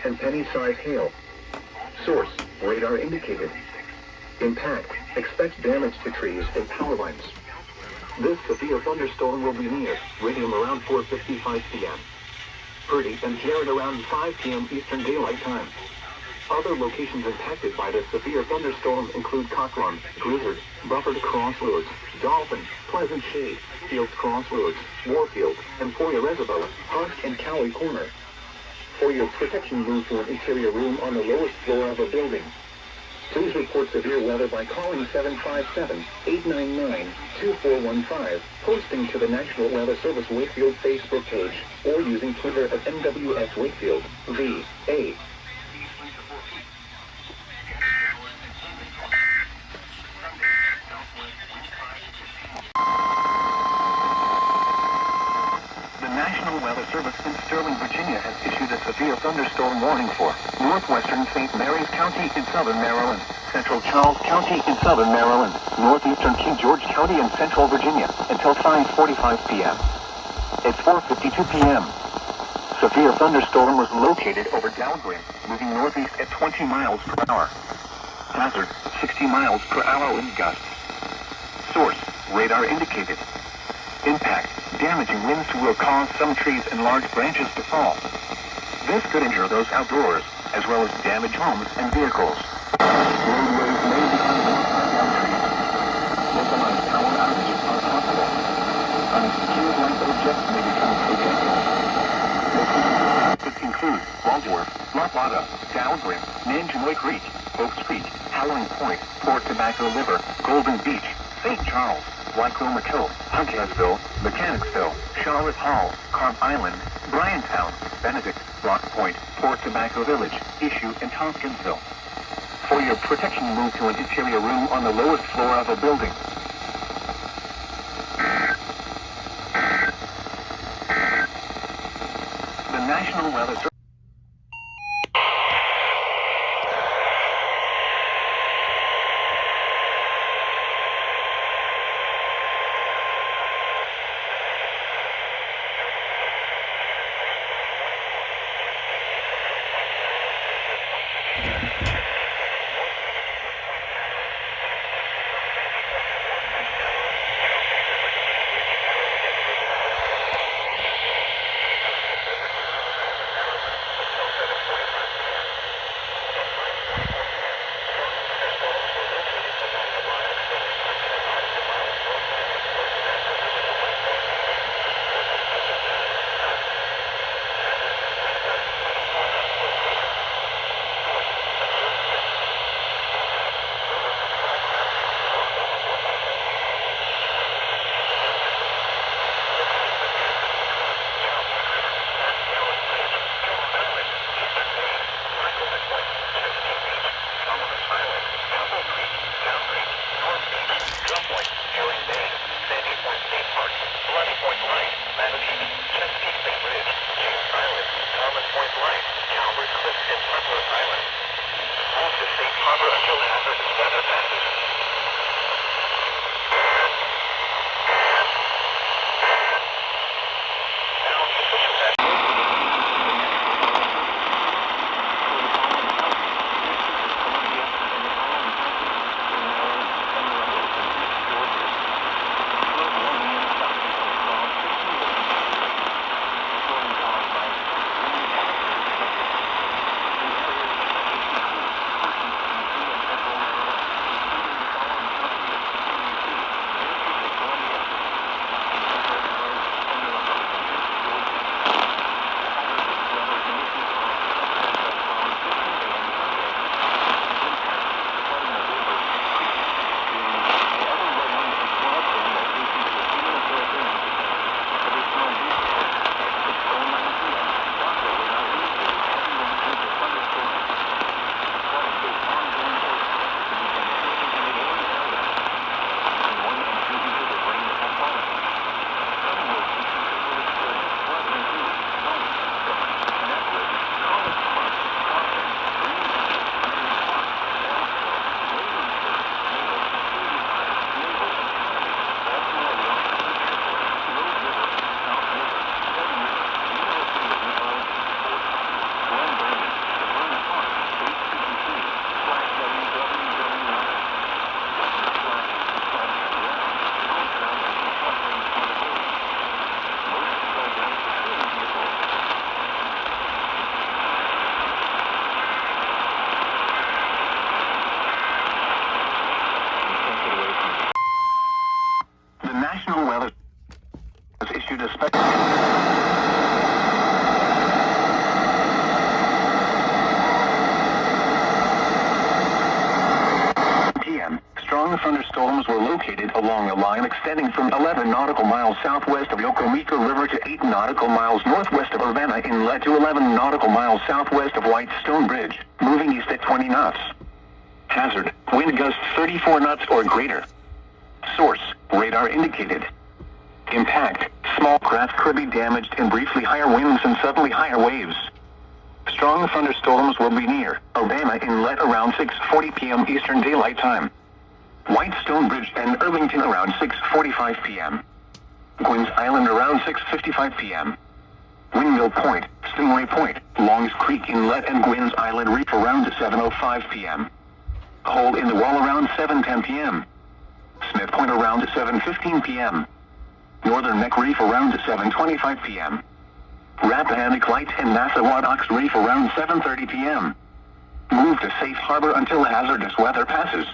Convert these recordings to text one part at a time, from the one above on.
and penny-sized hail. Source, radar indicated. Impact, expects damage to trees and power lines. This severe thunderstorm will be near Radium around 4:55 p.m. Purdy and Jared around 5 p.m. Eastern Daylight Time. Other locations impacted by this severe thunderstorm include Cockrum, Grizzard, Buffered Crossroads, Dolphin, Pleasant Shade, Fields Crossroads, Warfield, and Emporia Reservoir, Hunt and Cowie Corner. For your protection, move to an interior room on the lowest floor of a building. Please report severe weather by calling 757-899-2415, posting to the National Weather Service Wakefield Facebook page, or using Twitter at NWS Wakefield, VA. The National Weather Service in Sterling, Virginia has issued a severe thunderstorm warning for northwestern St. Mary's County in southern Maryland, central Charles County in southern Maryland, northeastern King George County in central Virginia until 5:45 p.m. It's 4:52 p.m. Severe thunderstorm was located over Dahlgren, moving northeast at 20 miles per hour. Hazard, 60 miles per hour wind gusts. Source, radar indicated. Impact, damaging winds will cause some trees and large branches to fall. This could injure those outdoors, as well as damage homes and vehicles. Roadways may become blocked by down trees. Localized power outages are possible. Unsecured light objects may become projectiles. Locations could include Waldorf, La Plata, Dahlgren, Nanjanoy Creek, Oaks Creek, Howling Point, Port Tobacco River, Golden Beach, St. Charles, Wycombe Hill, Huntersville, Mechanicsville, Charlotte Hall, Carp Island, Bryantown, Benedict, Rock Point, Port Tobacco Village, Issue, and Tompkinsville. For your protection, move to an interior room on the lowest floor of a building. The National Weather Service. Strong thunderstorms were located along a line extending from 11 nautical miles southwest of Yokomica River to 8 nautical miles northwest of Urbana Inlet to 11 nautical miles southwest of Whitestone Bridge, moving east at 20 knots. Hazard, wind gusts 34 knots or greater. Source, radar indicated. Impact, small craft could be damaged and briefly higher winds and suddenly higher waves. Strong thunderstorms will be near Urbana Inlet around 6:40 p.m. Eastern Daylight Time. Whitestone Bridge and Irvington around 6:45 p.m. Gwynns Island around 6:55 p.m. Windmill Point, Stingray Point, Longs Creek Inlet and Gwynns Island Reef around 7:05 p.m. Hole in the Wall around 7:10 p.m. Smith Point around 7:15 p.m. Northern Neck Reef around 7:25 p.m. Rappahannock Light and Nassawadox Reef around 7:30 p.m. Move to safe harbor until hazardous weather passes.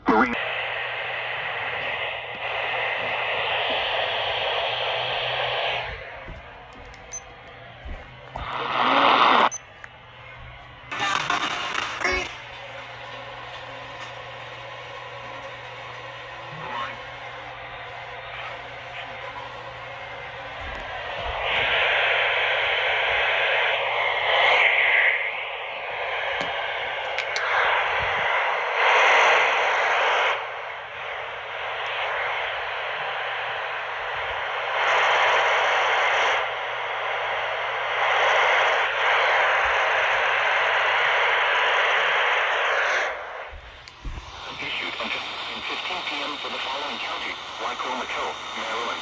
Marine. Issued until 15 p.m. for the following county: Wycomico, Maryland.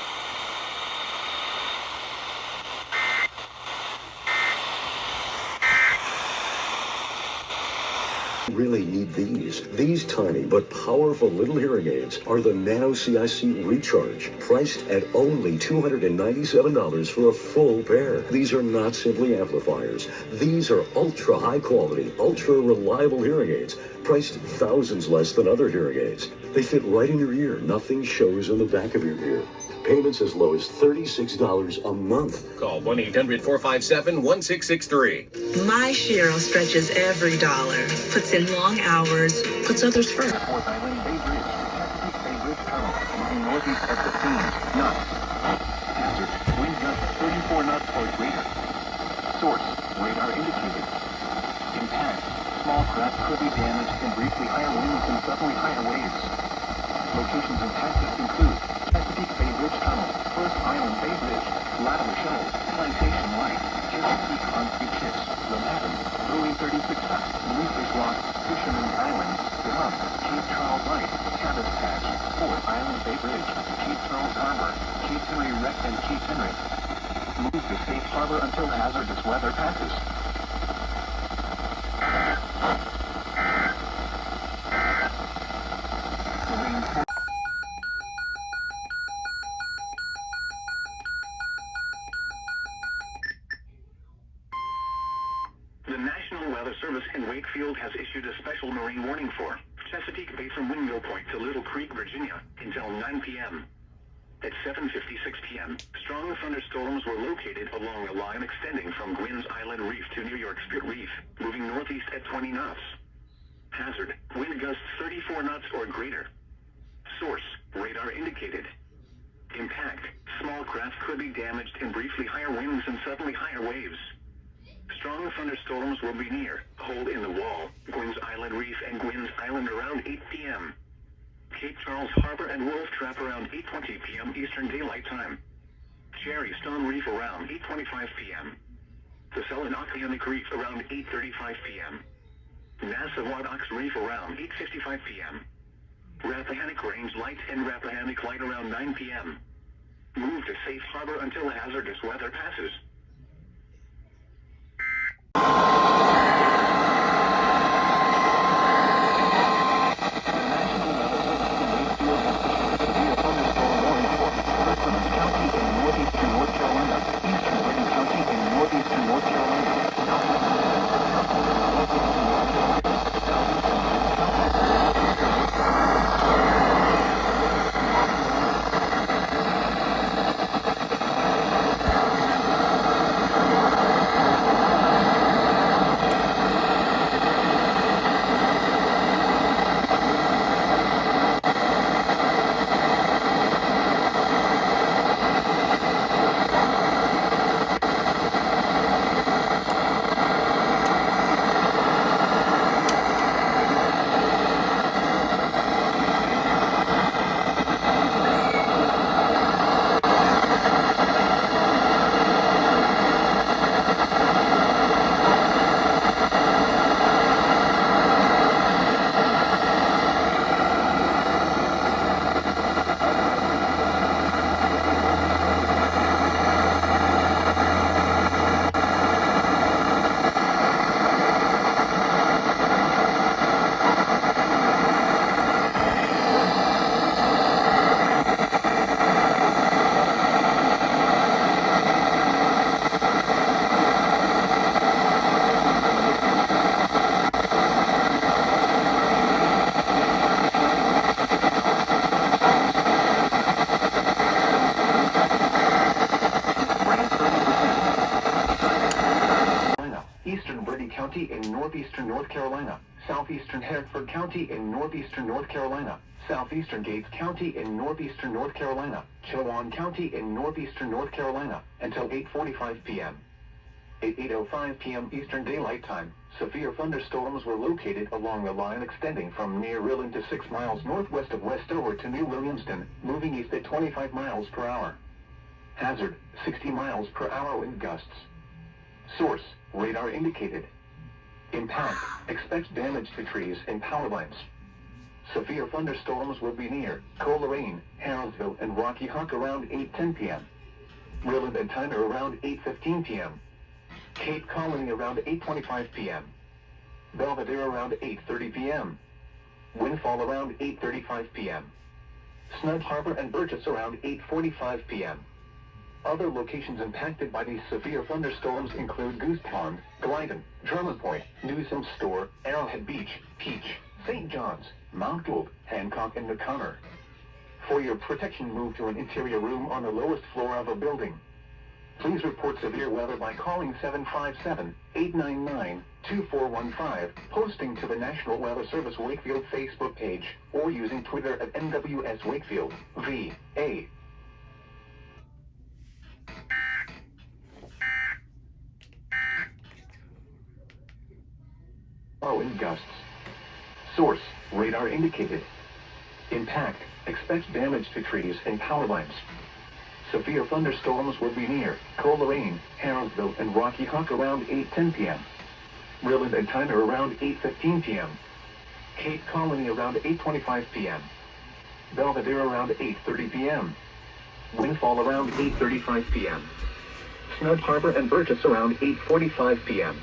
Really need these. These tiny but powerful little hearing aids are the Nano CIC Recharge, priced at only $297 for a full pair. These are not simply amplifiers. These are ultra high quality, ultra reliable hearing aids, priced thousands less than other hearing aids. They fit right in your ear. Nothing shows on the back of your ear. Payments as low as $36 a month. Call 1-800-457-1663. My Shiro stretches every dollar, puts in long hours, puts others first. Fourth Island Bay Bridge, Chesapeake Bay Bridge Tunnel, moving northeast at 15 knots. Hazard, wind gusts 34 knots or greater. Source, radar indicated. Impact, small craft could be damaged and briefly higher winds and suddenly higher waves. Locations and tactics include Chesapeake Bay Bridge Tunnel, First Island Bay Bridge, Ladder Shoal, Plantation Light, Chesapeake Concrete Ships, Manhattan, Bowie 36 Bluefish Rock, Fisherman's Island, The Hub, Cape Charles Light, Cabot Patch, Fourth Island Bay Bridge, Cape Charles Harbor, Cape Henry Wreck and Cape Henry. Move to safe harbor until hazardous weather passes. The National Weather Service in Wakefield has issued a special marine warning for Chesapeake Bay from Windmill Point to Little Creek, Virginia, until 9 p.m. At 7:56 p.m., strong thunderstorms were located along a line extending from Gwynns Island Reef to New York Spirit Reef, moving northeast at 20 knots. Hazard, wind gusts 34 knots or greater. Source, radar indicated. Impact, small craft could be damaged and briefly higher winds and suddenly higher waves. Strong thunderstorms will be near Hole in the Wall, Gwynns Island Reef and Gwynns Island around 8 p.m. Cape Charles Harbor and Wolf Trap around 8:20 p.m. Eastern Daylight Time. Cherry Stone Reef around 8:25 p.m. The Selenoceanic Reef around 8:35 p.m. Nassawadox Reef around 8:55 p.m. Rappahannock Range Light and Rappahannock Light around 9 p.m. Move to safe harbor until hazardous weather passes. County in northeastern North Carolina, southeastern Hereford County in northeastern North Carolina, southeastern Gates County in northeastern North Carolina, Chowan County in northeastern North Carolina, until 8:45 p.m. At 8:05 p.m. Eastern Daylight Time, severe thunderstorms were located along the line extending from near Rilland to 6 miles northwest of Westover to New Williamston, moving east at 25 miles per hour. Hazard, 60 miles per hour wind gusts. Source, radar indicated. Impact, expect damage to trees and power lines. Severe thunderstorms will be near Coleraine, Harrowsville, and Rocky Hawk around 8:10 p.m. Rilland and Tyner around 8:15 p.m. Cape Colony around 8:25 p.m. Belvedere around 8:30 p.m. Windfall around 8:35 p.m. Snug Harbor and Burgess around 8:45 p.m. Other locations impacted by these severe thunderstorms include Goose Pond, Glidden, Drummond Point, Newsome Store, Arrowhead Beach, Peach, St. John's, Mount Gould, Hancock, and O'Connor. For your protection, move to an interior room on the lowest floor of a building. Please report severe weather by calling 757-899-2415, posting to the National Weather Service Wakefield Facebook page, or using Twitter at NWS Wakefield, VA. Wind gusts. Source, radar indicated. Impact, expect damage to trees and power lines. Severe thunderstorms will be near Coleraine, Harrowsville, and Rocky Hawk around 8:10 p.m. Rilland and Tyner around 8:15 p.m. Cape Colony around 8:25 p.m. Belvedere around 8:30 p.m. Windfall around 8:35 p.m. Snug Harbor and Burgess around 8:45 p.m.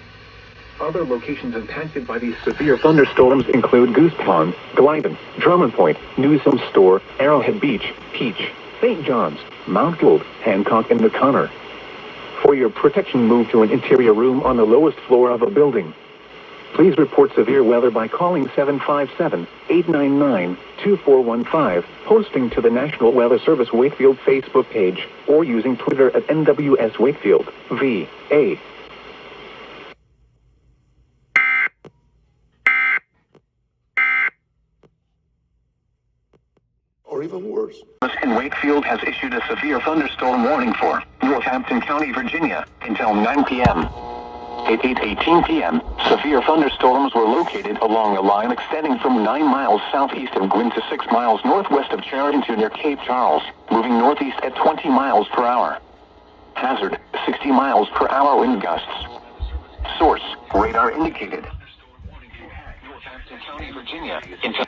Other locations impacted by these severe thunderstorms include Goose Pond, Glidden, Drummond Point, Newsome Store, Arrowhead Beach, Peach, St. John's, Mount Gould, Hancock, and O'Connor. For your protection, move to an interior room on the lowest floor of a building. Please report severe weather by calling 757-899-2415, posting to the National Weather Service Wakefield Facebook page, or using Twitter at NWS Wakefield, VA. Or even worse. In Wakefield has issued a severe thunderstorm warning for Northampton County, Virginia, until 9 p.m. At 8:18 p.m., severe thunderstorms were located along a line extending from 9 miles southeast of Gwynn to 6 miles northwest of Chariton to near Cape Charles, moving northeast at 20 miles per hour. Hazard, 60 miles per hour wind gusts. Source, radar indicated. Northampton County, Virginia, until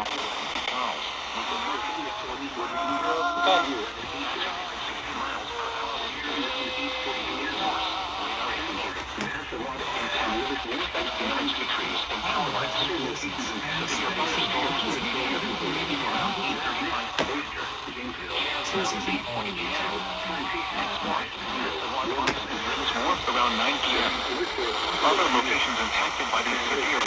around 9 p.m. Other locations impacted by these severe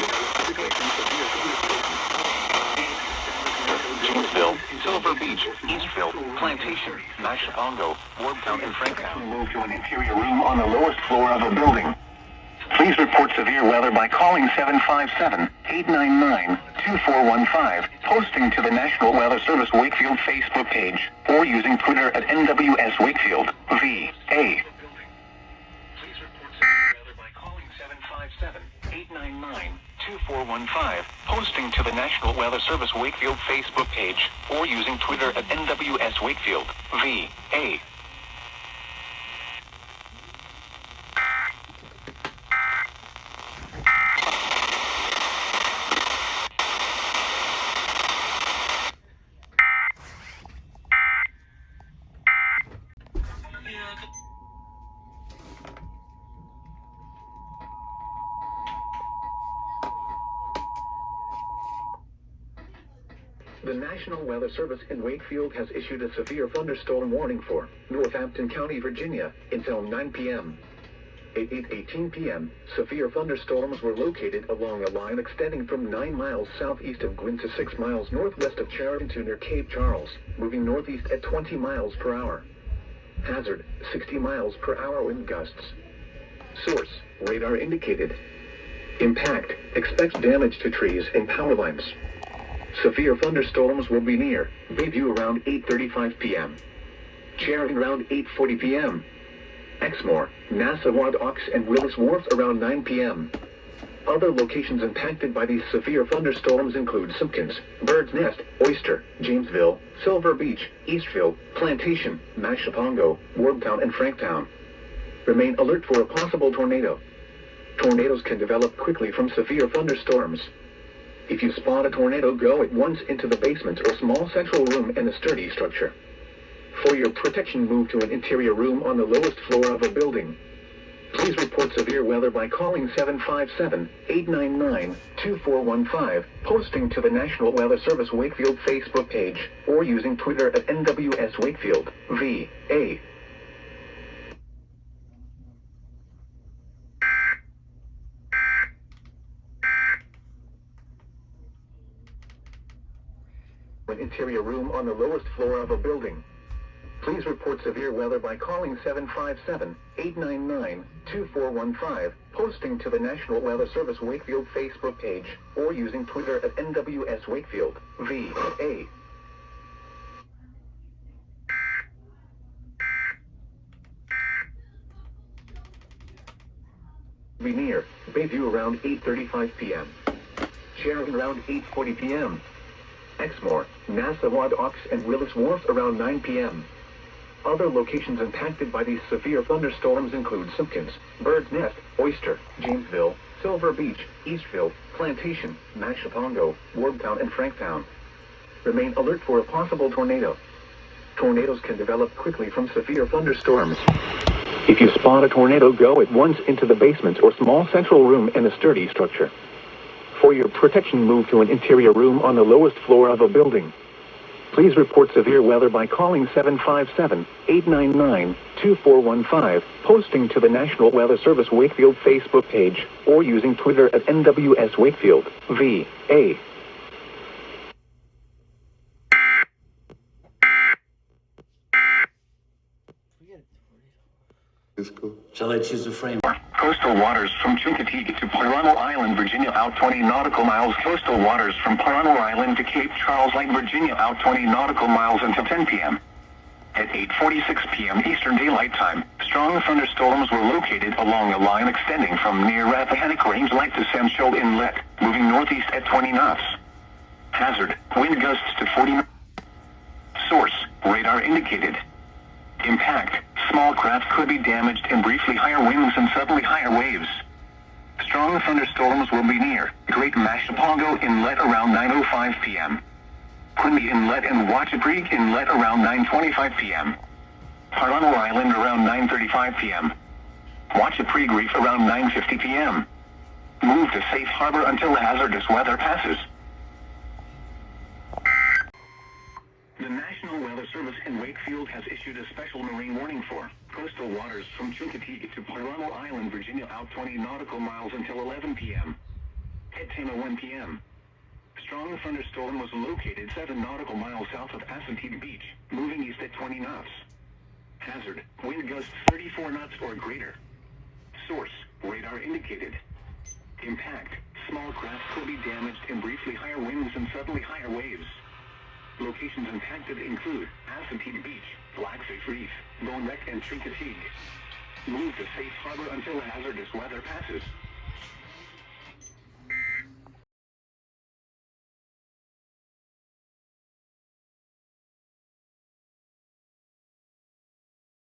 Janesville, Silver Beach, Eastville, Plantation, Mashapongo, Wardtown, and Franktown. Move to an interior room on the lowest floor of a building. Please report severe weather by calling 757-899-2415, posting to the National Weather Service Wakefield Facebook page, or using Twitter at NWS Wakefield, VA. Please report severe weather by calling 757-899-2415, posting to the National Weather Service Wakefield Facebook page, or using Twitter at NWS Wakefield, VA. The National Weather Service in Wakefield has issued a severe thunderstorm warning for Northampton County, Virginia, until 9 p.m. At 8:18 p.m., severe thunderstorms were located along a line extending from 9 miles southeast of Gwynn to 6 miles northwest of Chariton to near Cape Charles, moving northeast at 20 miles per hour. Hazard, 60 miles per hour wind gusts. Source, radar indicated. Impact. Expect damage to trees and power lines. Severe thunderstorms will be near Bayview around 8:35 p.m. Sharon around 8:40 p.m. Exmoor, Nassau, Ox, and Willis Wharf around 9 p.m. Other locations impacted by these severe thunderstorms include Simpkins, Bird's Nest, Oyster, Jamesville, Silver Beach, Eastville, Plantation, Mashapongo, Wormtown, and Franktown. Remain alert for a possible tornado. Tornadoes can develop quickly from severe thunderstorms. If you spot a tornado, go at once into the basement or small central room in a sturdy structure. For your protection, move to an interior room on the lowest floor of a building. Please report severe weather by calling 757-899-2415, posting to the National Weather Service Wakefield Facebook page, or using Twitter at NWS Wakefield, VA. An interior room on the lowest floor of a building. Please report severe weather by calling 757-899-2415, posting to the National Weather Service Wakefield Facebook page, or using Twitter at NWS Wakefield, VA. Be near Bayview around 8:35 p.m. Sharon around 8:40 p.m. Exmoor, Nassau, Ox, and Willis Wharf around 9 p.m. Other locations impacted by these severe thunderstorms include Simpkins, Bird's Nest, Oyster, Jamesville, Silver Beach, Eastville, Plantation, Mashapongo, Wormtown, and Franktown. Remain alert for a possible tornado. Tornadoes can develop quickly from severe thunderstorms. If you spot a tornado, go at once into the basement or small central room in a sturdy structure. For your protection, move to an interior room on the lowest floor of a building. Please report severe weather by calling 757-899-2415, posting to the National Weather Service Wakefield Facebook page, or using Twitter at NWS Wakefield, VA. Shall I choose a frame? Coastal waters from Chincoteague to Plano Island, Virginia, out 20 nautical miles. Coastal waters from Plano Island to Cape Charles Lake, Virginia, out 20 nautical miles until 10 p.m. At 8:46 p.m. Eastern Daylight Time, strong thunderstorms were located along a line extending from near Rappahannock Range Lake to Sancho Inlet, moving northeast at 20 knots. Hazard, wind gusts to 40 knots. Source, radar indicated. Impact, small craft could be damaged and briefly higher winds and suddenly higher waves. Strong thunderstorms will be near Great Mashapongo Inlet around 9:05 p.m. Quinby Inlet and Wachapreague Inlet around 9:25 p.m. Parlano Island around 9:35 p.m. Wachapreague Reef around 9:50 p.m. Move to safe harbor until the hazardous weather passes. The National Weather Service in Wakefield has issued a special marine warning for coastal waters from Chincoteague to Parlano Island, Virginia, out 20 nautical miles until 11 p.m. At 10:01 p.m. Strong thunderstorm was located 7 nautical miles south of Assateague Beach, moving east at 20 knots. Hazard, wind gusts 34 knots or greater. Source, radar indicated. Impact, small craft could be damaged and briefly higher winds and suddenly higher waves. Locations impacted include Assateague Beach, Blackfish Reef, Bone Wreck, and Chincoteague. Move to safe harbor until hazardous weather passes.